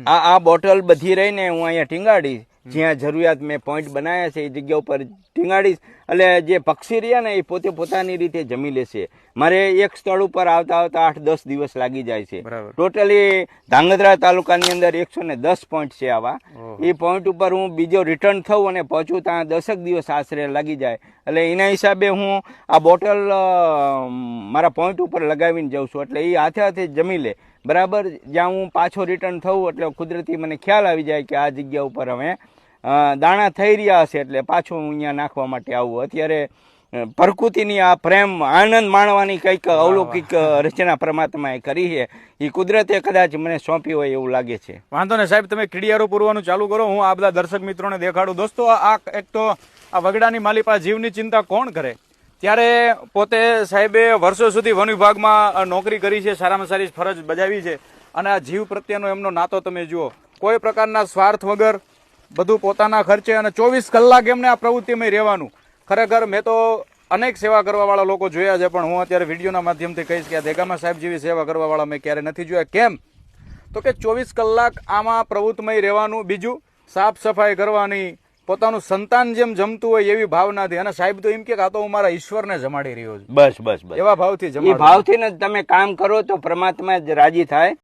આ બોટલ બધી રહીને હું અહીંયા ટીંગાડીશ, જ્યાં જરૂરિયાત મેં પોઈન્ટ બનાવ્યા છે એ જગ્યા ઉપર ટીંગાડીશ. એટલે જે પક્ષી રહ્યા ને એ પોતે પોતાની રીતે જમી લેશે. મારે એક સ્થળ ઉપર આવતા આવતા 8-10 દિવસ લાગી જાય છે. ટોટલી ધાંગધ્રા તાલુકાની અંદર 110 પોઈન્ટ છે આવા. એ પોઈન્ટ ઉપર હું બીજો રિટર્ન થઉં અને પહોંચું ત્યાં 10 દિવસ આશરે લાગી જાય. એટલે એના હિસાબે હું આ બોટલ મારા પોઈન્ટ ઉપર લગાવીને જાઉં છું. એટલે એ હાથે હાથે જમી લે. બરાબર, જ્યાં હું પાછો રિટર્ન થવું એટલે કુદરતી મને ખ્યાલ આવી જાય કે આ જગ્યા ઉપર હવે દાણા થઈ રહ્યા હશે, એટલે પાછું હું અહીંયા નાખવા માટે આવું. અત્યારે પ્રકૃતિની આ પ્રેમ આનંદ માણવાની કંઈક અવલૌકિક રચના પરમાત્માએ કરી છે. એ કુદરતે કદાચ મને સોંપી હોય એવું લાગે છે. વાંધો ને સાહેબ, તમે કીડિયારો પૂરવાનું ચાલુ કરો, હું આ બધા દર્શક મિત્રોને દેખાડું. દોસ્તો, આ એક તો આ વગડાની માલિપા જીવની ચિંતા કોણ કરે? ત્યારે પોતે સાહેબે વર્ષો સુધી વન વિભાગમાં નોકરી કરી છે, સારામાં સારી ફરજ બજાવી છે, અને આ જીવ પ્રત્યેનો એમનો નાતો તમે જુઓ. કોઈ પ્રકારના સ્વાર્થ વગર બધું પોતાના ખર્ચે, અને 24 કલાક એમને આ પ્રવૃત્તિમાં રહેવાનું. ખરેખર મેં તો અનેક સેવા કરવાવાળા લોકો જોયા છે, પણ હું અત્યારે વિડીયોના માધ્યમથી કહીશ કે આ દેગામા સાહેબ જેવી સેવા કરવાવાળા મેં ક્યારે નથી જોયા. કેમ? તો કે 24 કલાક આમાં પ્રવૃત્તિમાં રહેવાનું, બીજું સાફ સફાઈ કરવાની, પોતાનું સંતાન જેમ જમતું હોય એવી ભાવનાથી. અને સાહેબ તો એમ કે આ તો હું મારા ઈશ્વરને જમાડી રહ્યો છું. બસ બસ બસ એવા ભાવથી જમાડો. એ ભાવથી ને તમે કામ કરો તો પરમાત્મા જ રાજી થાય.